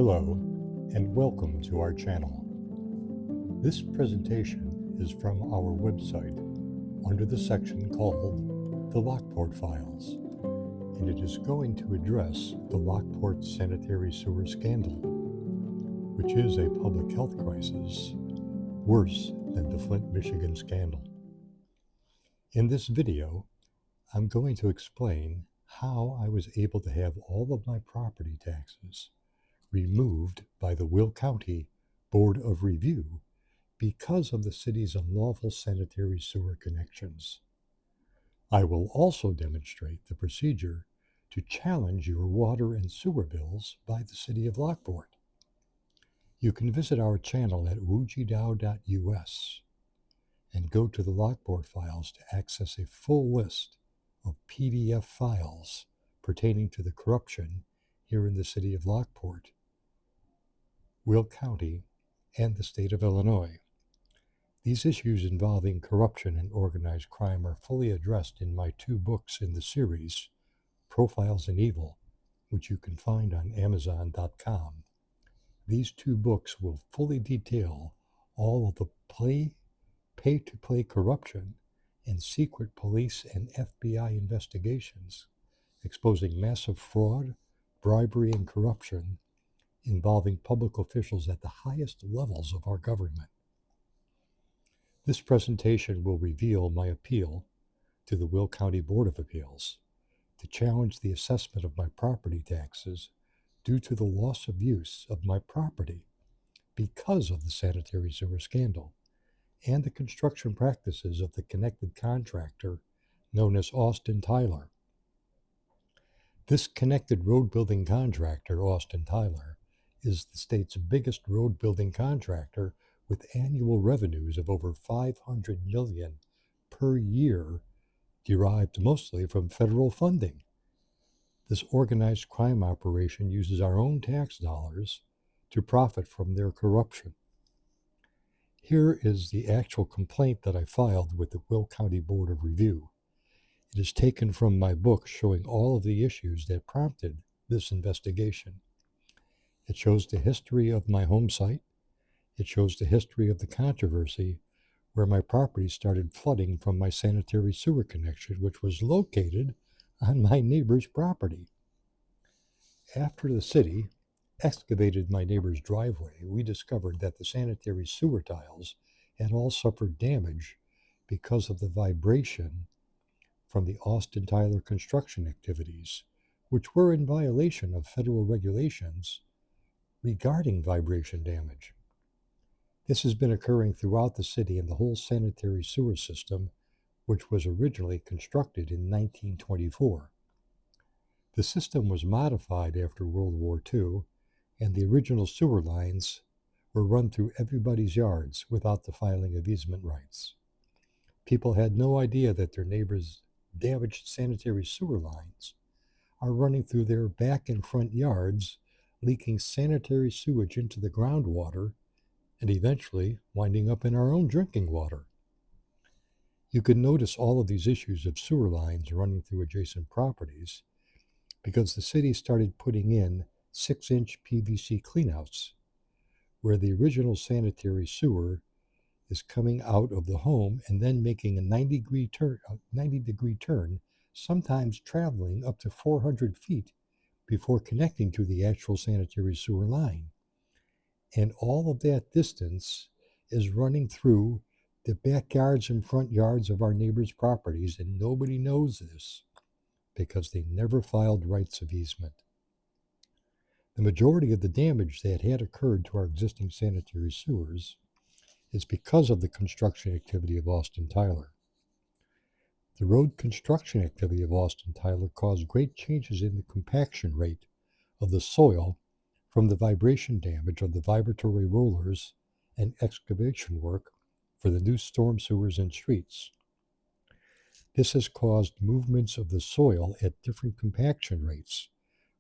Hello, and welcome to our channel. This presentation is from our website under the section called the Lockport Files, and it is going to address the Lockport sanitary sewer scandal, which is a public health crisis worse than the Flint Michigan scandal. In this video, I'm going to explain how I was able to have all of my property taxes removed by the Will County Board of Review because of the city's unlawful sanitary sewer connections. I will also demonstrate the procedure to challenge your water and sewer bills by the City of Lockport. You can visit our channel at woojidao.us and go to the Lockport files to access a full list of PDF files pertaining to the corruption here in the City of Lockport, Will County, and the state of Illinois. These issues involving corruption and organized crime are fully addressed in my two books in the series, Profiles in Evil, which you can find on Amazon.com. These two books will fully detail all of the pay-to-play corruption and secret police and FBI investigations exposing massive fraud, bribery, and corruption involving public officials at the highest levels of our government. This presentation will reveal my appeal to the Will County Board of Appeals to challenge the assessment of my property taxes due to the loss of use of my property because of the sanitary sewer scandal and the construction practices of the connected contractor known as Austin Tyler. This connected road building contractor, Austin Tyler, is the state's biggest road building contractor with annual revenues of over $500 million per year, derived mostly from federal funding. This organized crime operation uses our own tax dollars to profit from their corruption. Here is the actual complaint that I filed with the Will County Board of Review. It is taken from my book showing all of the issues that prompted this investigation. It shows the history of my home site. It shows the history of the controversy where my property started flooding from my sanitary sewer connection, which was located on my neighbor's property. After the city excavated my neighbor's driveway, we discovered that the sanitary sewer tiles had all suffered damage because of the vibration from the Austin Tyler construction activities, which were in violation of federal regulations regarding vibration damage. This has been occurring throughout the city and the whole sanitary sewer system, which was originally constructed in 1924. The system was modified after World War II, and the original sewer lines were run through everybody's yards without the filing of easement rights. People had no idea that their neighbors' damaged sanitary sewer lines are running through their back and front yards, leaking sanitary sewage into the groundwater and eventually winding up in our own drinking water. You can notice all of these issues of sewer lines running through adjacent properties because the city started putting in 6-inch PVC cleanouts where the original sanitary sewer is coming out of the home and then making a 90-degree turn, sometimes traveling up to 400 feet before connecting to the actual sanitary sewer line. And all of that distance is running through the backyards and front yards of our neighbors' properties, and nobody knows this because they never filed rights of easement. The majority of the damage that had occurred to our existing sanitary sewers is because of the construction activity of Austin Tyler. The road construction activity of Austin Tyler caused great changes in the compaction rate of the soil from the vibration damage of the vibratory rollers and excavation work for the new storm sewers and streets. This has caused movements of the soil at different compaction rates,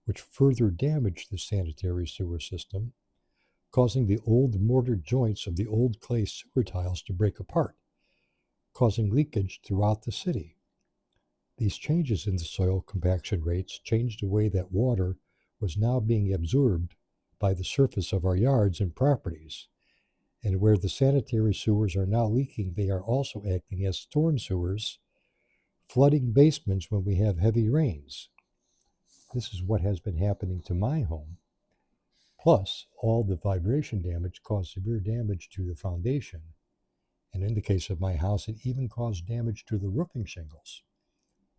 which further damaged the sanitary sewer system, causing the old mortar joints of the old clay sewer tiles to break apart, causing leakage throughout the city. These changes in the soil compaction rates changed the way that water was now being absorbed by the surface of our yards and properties. And where the sanitary sewers are now leaking, they are also acting as storm sewers, flooding basements when we have heavy rains. This is what has been happening to my home. Plus, all the vibration damage caused severe damage to the foundation. And in the case of my house, it even caused damage to the roofing shingles,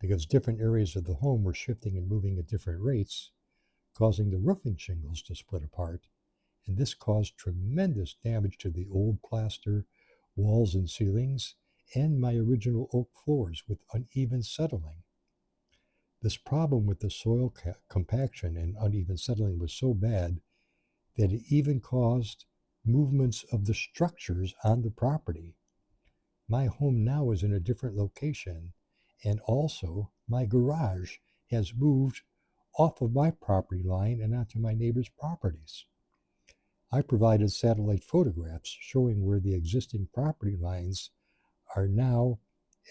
because different areas of the home were shifting and moving at different rates, causing the roofing shingles to split apart. And this caused tremendous damage to the old plaster walls and ceilings and my original oak floors with uneven settling. This problem with the soil compaction and uneven settling was so bad that it even caused movements of the structures on the property. My home now is in a different location, and also my garage has moved off of my property line and onto my neighbor's properties. I provided satellite photographs showing where the existing property lines are now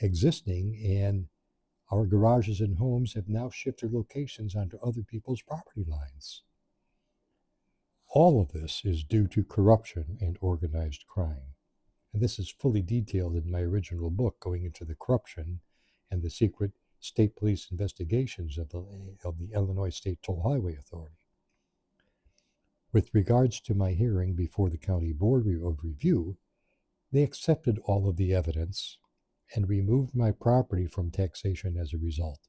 existing, and our garages and homes have now shifted locations onto other people's property lines. All of this is due to corruption and organized crime. And this is fully detailed in my original book, going into the corruption and the secret state police investigations of the Illinois State Toll Highway Authority. With regards to my hearing before the County Board of Review, they accepted all of the evidence and removed my property from taxation as a result.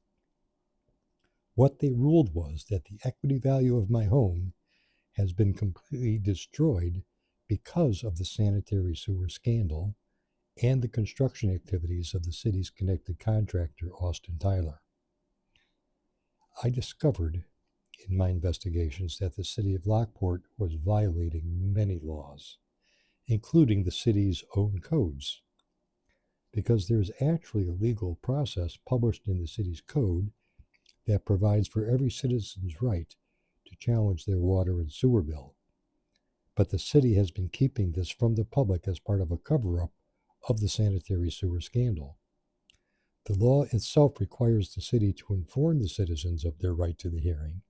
What they ruled was that the equity value of my home has been completely destroyed because of the sanitary sewer scandal and the construction activities of the city's connected contractor, Austin Tyler. I discovered in my investigations that the city of Lockport was violating many laws, including the city's own codes, because there's actually a legal process published in the city's code that provides for every citizen's right to challenge their water and sewer bill. But the city has been keeping this from the public as part of a cover-up of the sanitary sewer scandal. The law itself requires the city to inform the citizens of their right to the hearing,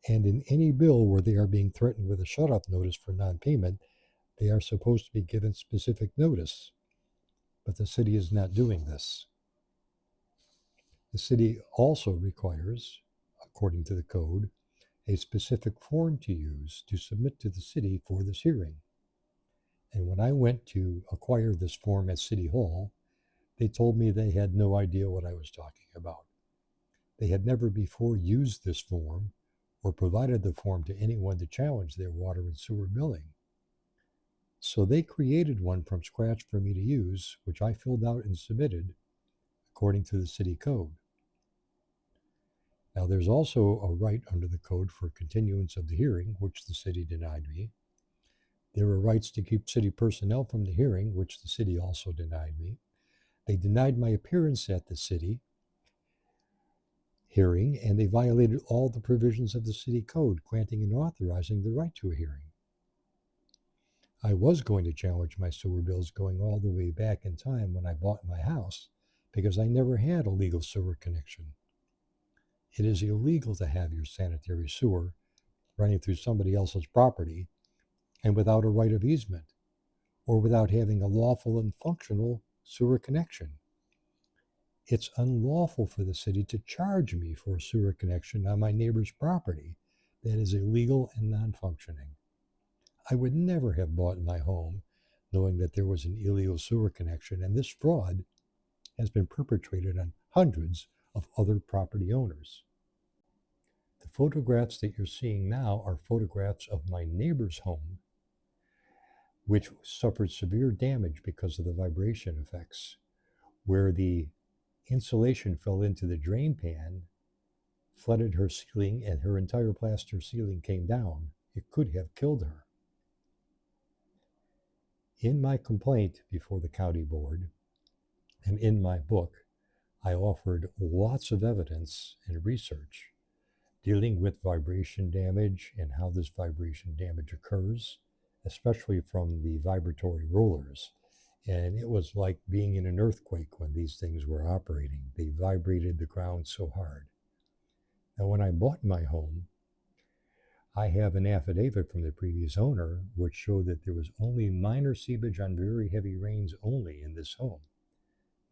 and in any bill where they are being threatened with a shut-off notice for non-payment, they are supposed to be given specific notice. But the city is not doing this. The city also requires, according to the code, a specific form to use to submit to the city for this hearing. And when I went to acquire this form at City Hall, they told me they had no idea what I was talking about. They had never before used this form or provided the form to anyone to challenge their water and sewer billing. So they created one from scratch for me to use, which I filled out and submitted according to the city code. Now, there's also a right under the code for continuance of the hearing, which the city denied me. There are rights to keep city personnel from the hearing, which the city also denied me. They denied my appearance at the city hearing, and they violated all the provisions of the city code, granting and authorizing the right to a hearing. I was going to challenge my sewer bills going all the way back in time when I bought my house, because I never had a legal sewer connection. It is illegal to have your sanitary sewer running through somebody else's property and without a right of easement, or without having a lawful and functional sewer connection. It's unlawful for the city to charge me for a sewer connection on my neighbor's property that is illegal and non-functioning. I would never have bought my home knowing that there was an illegal sewer connection, and this fraud has been perpetrated on hundreds of other property owners. The photographs that you're seeing now are photographs of my neighbor's home, which suffered severe damage because of the vibration effects, where the insulation fell into the drain pan, flooded her ceiling, and her entire plaster ceiling came down. It could have killed her. In my complaint before the county board and in my book, I offered lots of evidence and research dealing with vibration damage and how this vibration damage occurs, especially from the vibratory rollers. And it was like being in an earthquake when these things were operating. They vibrated the ground so hard. Now, when I bought my home, I have an affidavit from the previous owner which showed that there was only minor seepage on very heavy rains only in this home.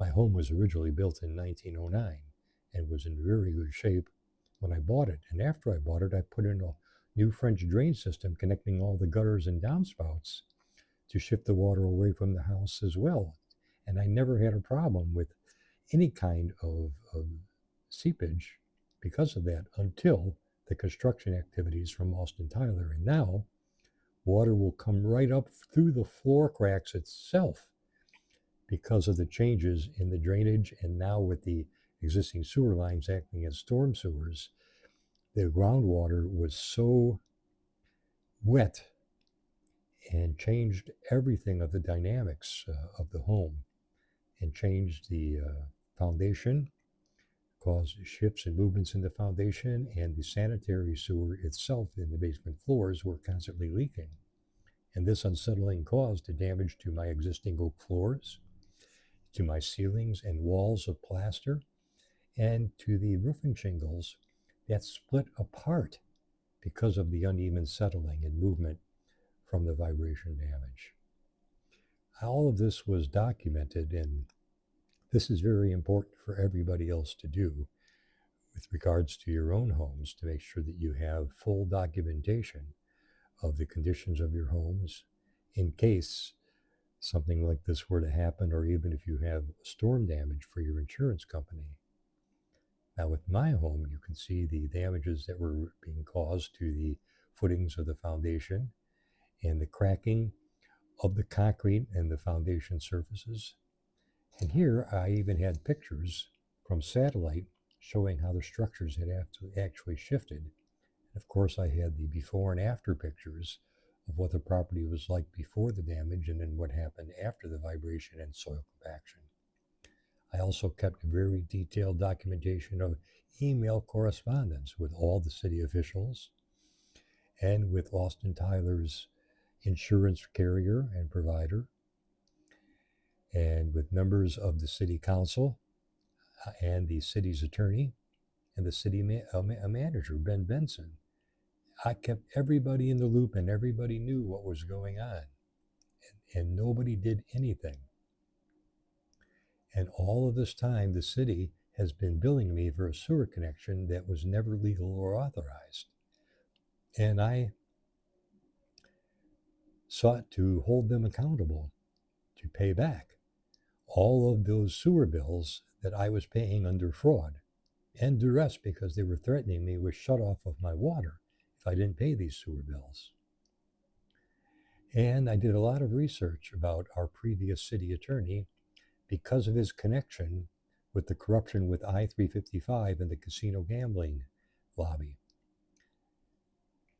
My home was originally built in 1909 and was in very good shape when I bought it. And after I bought it, I put in a new French drain system connecting all the gutters and downspouts to shift the water away from the house as well. And I never had a problem with any kind of seepage because of that until the construction activities from Austin Tyler. And now water will come right up through the floor cracks itself because of the changes in the drainage. And now with the existing sewer lines acting as storm sewers, the groundwater was so wet and changed everything of the dynamics of the home and changed the foundation, caused shifts and movements in the foundation, and the sanitary sewer itself in the basement floors were constantly leaking. And this unsettling caused the damage to my existing oak floors, to my ceilings and walls of plaster, and to the roofing shingles that split apart because of the uneven settling and movement from the vibration damage. All of this was documented, and this is very important for everybody else to do with regards to your own homes, to make sure that you have full documentation of the conditions of your homes in case something like this were to happen, or even if you have storm damage for your insurance company. Now with my home, you can see the damages that were being caused to the footings of the foundation and the cracking of the concrete and the foundation surfaces. And here I even had pictures from satellite showing how the structures had actually shifted. And of course, I had the before and after pictures of what the property was like before the damage and then what happened after the vibration and soil compaction. I also kept very detailed documentation of email correspondence with all the city officials and with Austin Tyler's insurance carrier and provider, and with members of the city council and the city's attorney and the city manager, Ben Benson. I kept everybody in the loop and everybody knew what was going on, and nobody did anything. And all of this time, the city has been billing me for a sewer connection that was never legal or authorized. And I sought to hold them accountable to pay back all of those sewer bills that I was paying under fraud and duress because they were threatening me with shut off of my water if I didn't pay these sewer bills. And I did a lot of research about our previous city attorney because of his connection with the corruption with I-355 and the casino gambling lobby.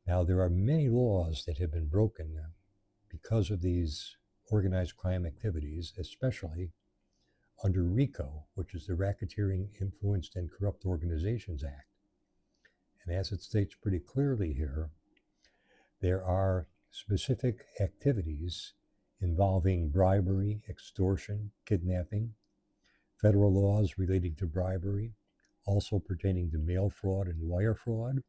Now, there are many laws that have been broken because of these organized crime activities, especially under RICO, which is the Racketeering, Influenced, and Corrupt Organizations Act. And as it states pretty clearly here, there are specific activities involving bribery, extortion, kidnapping, federal laws relating to bribery, also pertaining to mail fraud and wire fraud,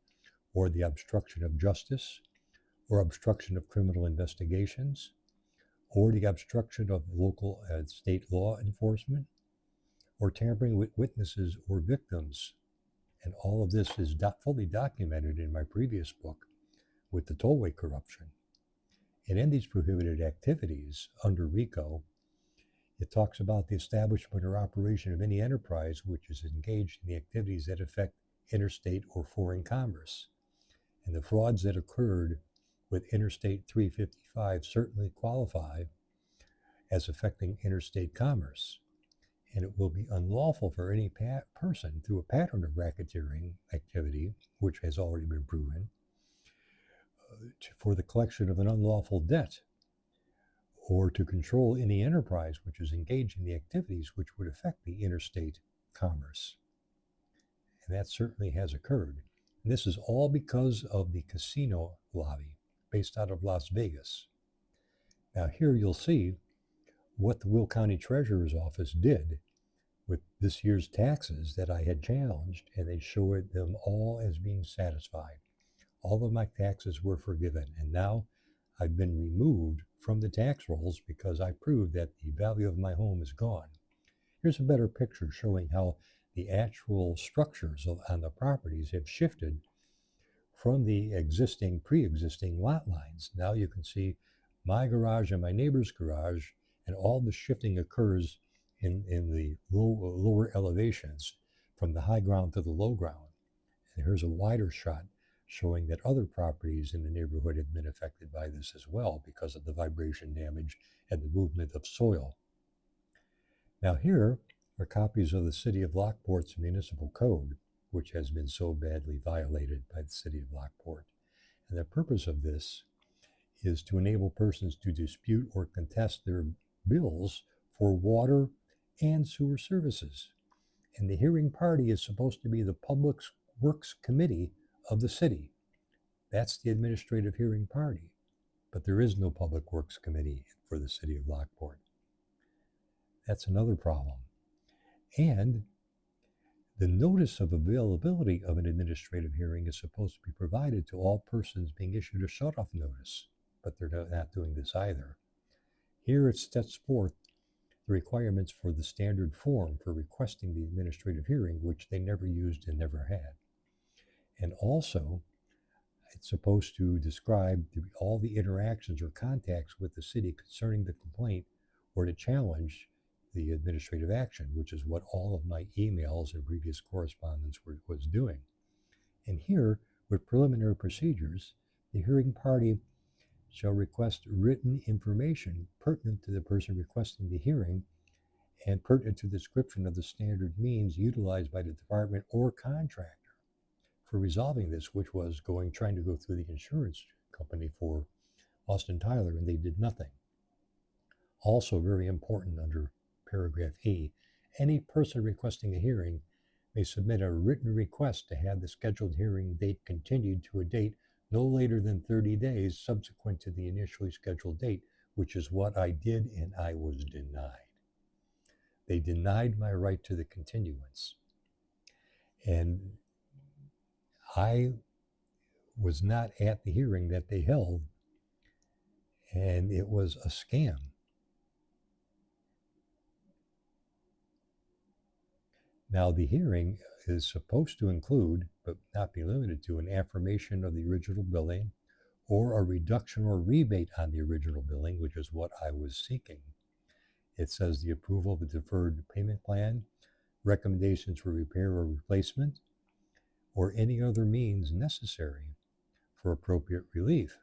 or the obstruction of justice, or obstruction of criminal investigations, or the obstruction of local and state law enforcement, or tampering with witnesses or victims. And all of this is fully documented in my previous book with the tollway corruption. And in these prohibited activities under RICO, it talks about the establishment or operation of any enterprise which is engaged in the activities that affect interstate or foreign commerce. And the frauds that occurred with Interstate 355 certainly qualify as affecting interstate commerce. And it will be unlawful for any person through a pattern of racketeering activity, which has already been proven, for the collection of an unlawful debt, or to control any enterprise which is engaged in the activities which would affect the interstate commerce. And that certainly has occurred. And this is all because of the casino lobby based out of Las Vegas. Now here you'll see what the Will County Treasurer's Office did with this year's taxes that I had challenged, and they showed them all as being satisfied. all of my taxes were forgiven, and now I've been removed from the tax rolls because I proved that the value of my home is gone. Here's a better picture showing how the actual structures on the properties have shifted from the pre-existing lot lines. Now you can see my garage and my neighbor's garage, and all the shifting occurs in the lower elevations from the high ground to the low ground. And here's a wider shot showing that other properties in the neighborhood have been affected by this as well because of the vibration damage and the movement of soil. Now here are copies of the City of Lockport's municipal code, which has been so badly violated by the City of Lockport. And the purpose of this is to enable persons to dispute or contest their bills for water and sewer services. And the hearing party is supposed to be the Public Works Committee of the city. That's the administrative hearing party. But there is no Public Works Committee for the City of Lockport. That's another problem. And the notice of availability of an administrative hearing is supposed to be provided to all persons being issued a shut-off notice, but they're not doing this either. Here it sets forth the requirements for the standard form for requesting the administrative hearing, which they never used and never had. And also, it's supposed to describe all the interactions or contacts with the city concerning the complaint or to challenge the administrative action, which is what all of my emails and previous correspondence was doing. And here, with preliminary procedures, the hearing party shall request written information pertinent to the person requesting the hearing and pertinent to the description of the standard means utilized by the department or contractor for resolving this, which was trying to go through the insurance company for Austin Tyler, and they did nothing. Also very important under paragraph E, any person requesting a hearing may submit a written request to have the scheduled hearing date continued to a date no later than 30 days subsequent to the initially scheduled date, which is what I did, and I was denied. They denied my right to the continuance. And I was not at the hearing that they held, and it was a scam. Now, the hearing is supposed to include, but not be limited to, an affirmation of the original billing or a reduction or rebate on the original billing, which is what I was seeking. It says the approval of a deferred payment plan, recommendations for repair or replacement, or any other means necessary for appropriate relief.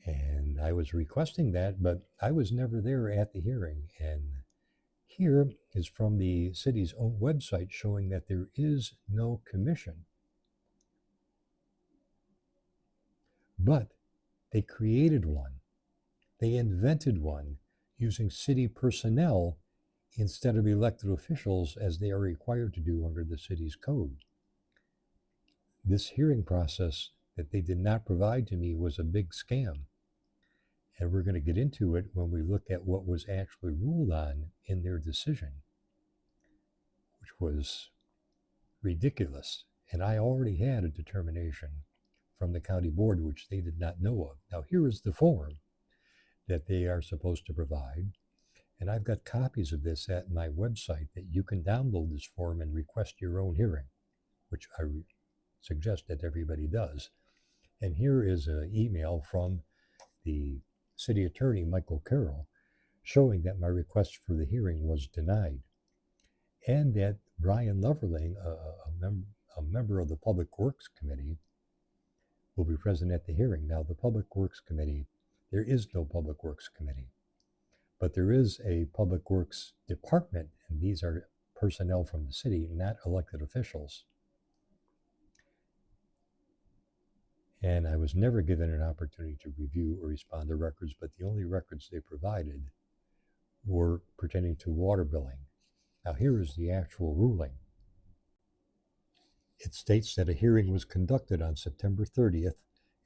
And I was requesting that, but I was never there at the hearing. And here is from the city's own website showing that there is no commission. But they created one. They invented one using city personnel instead of elected officials as they are required to do under the city's code. This hearing process that they did not provide to me was a big scam. And we're going to get into it when we look at what was actually ruled on in their decision, which was ridiculous. And I already had a determination from the county board, which they did not know of. Now, here is the form that they are supposed to provide. And I've got copies of this at my website that you can download this form and request your own hearing, which I suggest that everybody does. And here is an email from the city attorney, Michael Carroll, showing that my request for the hearing was denied, and that Brian Loverling, a member of the Public Works Committee, will be present at the hearing. Now, the Public Works Committee, there is no Public Works Committee, but there is a Public Works Department, and these are personnel from the city, not elected officials. And I was never given an opportunity to review or respond to records, but the only records they provided were pertaining to water billing. Now, here is the actual ruling. It states that a hearing was conducted on September 30th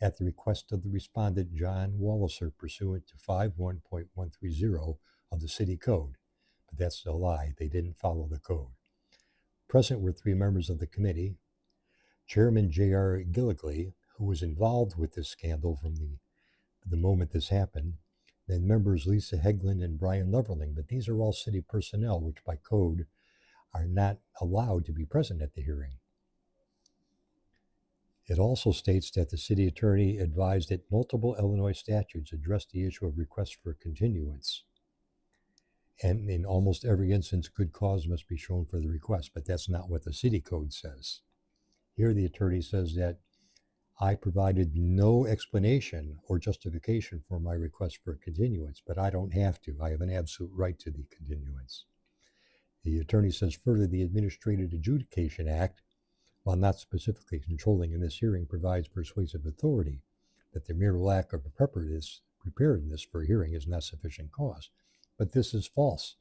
at the request of the respondent, John Walliser, pursuant to 51.130 of the city code. But that's a lie. They didn't follow the code. Present were 3 members of the committee: Chairman J.R. Gilligley, who was involved with this scandal from the moment this happened, then members Lisa Heglin and Brian Leverling, but these are all city personnel, which by code are not allowed to be present at the hearing. It also states that the city attorney advised that multiple Illinois statutes address the issue of requests for continuance. And in almost every instance, good cause must be shown for the request, but that's not what the city code says. Here, the attorney says that I provided no explanation or justification for my request for a continuance, but I don't have to. I have an absolute right to the continuance. The attorney says further, the Administrative Adjudication Act, while not specifically controlling in this hearing, provides persuasive authority that the mere lack of preparedness for a hearing is not sufficient cause. But this is false.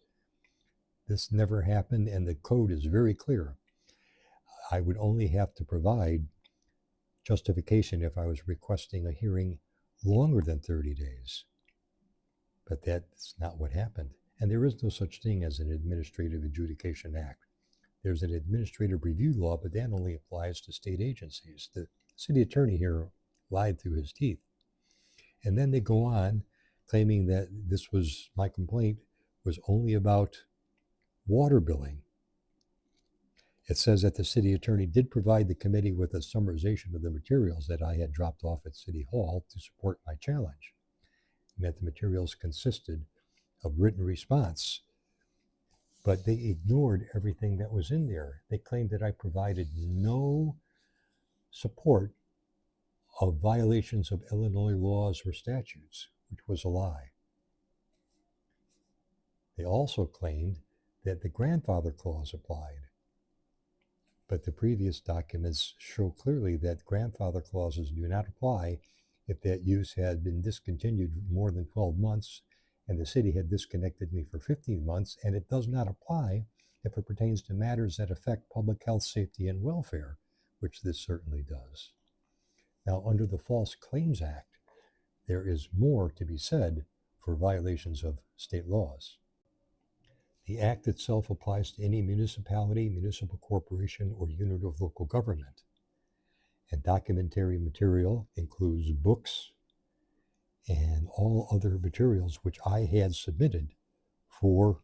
This never happened, and the code is very clear. I would only have to provide justification if I was requesting a hearing longer than 30 days. But that's not what happened. And there is no such thing as an Administrative Adjudication Act. There's an administrative review law, but that only applies to state agencies. The city attorney here lied through his teeth. And then they go on claiming that my complaint was only about water billing. It says that the city attorney did provide the committee with a summarization of the materials that I had dropped off at City Hall to support my challenge, and that the materials consisted of written response. But they ignored everything that was in there. They claimed that I provided no support of violations of Illinois laws or statutes, which was a lie. They also claimed that the grandfather clause applied. But the previous documents show clearly that grandfather clauses do not apply if that use had been discontinued more than 12 months and the city had disconnected me for 15 months, and it does not apply if it pertains to matters that affect public health, safety, and welfare, which this certainly does. Now, under the False Claims Act, there is more to be said for violations of state laws. The act itself applies to any municipality, municipal corporation, or unit of local government. And documentary material includes books and all other materials which I had submitted for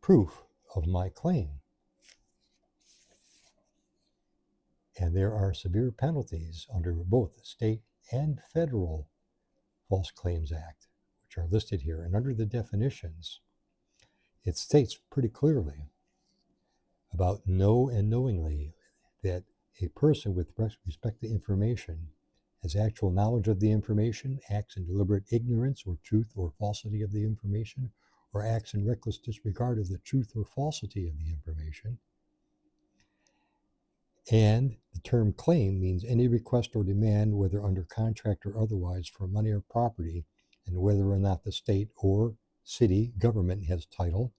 proof of my claim. And there are severe penalties under both the state and federal False Claims Act, which are listed here. And under the definitions, it states pretty clearly about know and knowingly that a person with respect to information has actual knowledge of the information, acts in deliberate ignorance or truth or falsity of the information, or acts in reckless disregard of the truth or falsity of the information. And the term claim means any request or demand, whether under contract or otherwise, for money or property, and whether or not the state or city government has title,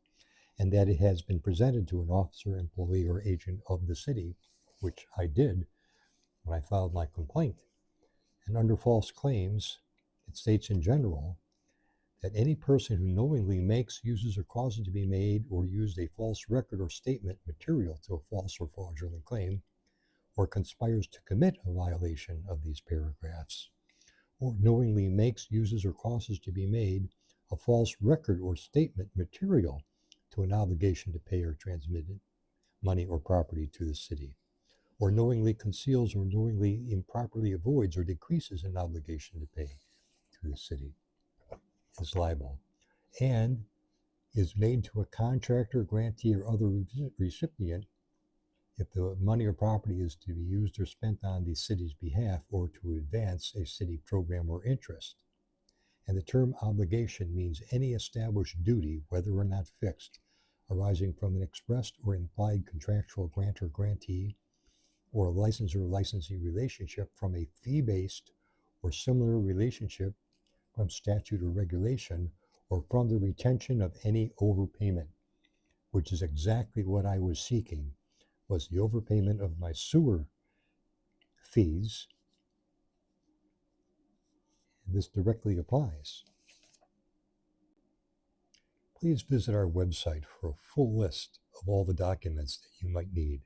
and that it has been presented to an officer, employee, or agent of the city, which I did when I filed my complaint. And under false claims, it states in general that any person who knowingly makes, uses, or causes to be made or used a false record or statement material to a false or fraudulent claim, or conspires to commit a violation of these paragraphs, or knowingly makes, uses, or causes to be made a false record or statement material to an obligation to pay or transmit money or property to the city, or knowingly conceals or knowingly improperly avoids or decreases an obligation to pay to the city, is liable, and is made to a contractor, grantee, or other recipient if the money or property is to be used or spent on the city's behalf or to advance a city program or interest. And the term obligation means any established duty, whether or not fixed, arising from an expressed or implied contractual grant or grantee, or a licensor or licensee relationship from a fee-based or similar relationship from statute or regulation, or from the retention of any overpayment, which is exactly what I was seeking, was the overpayment of my sewer fees. And this directly applies. Please visit our website for a full list of all the documents that you might need.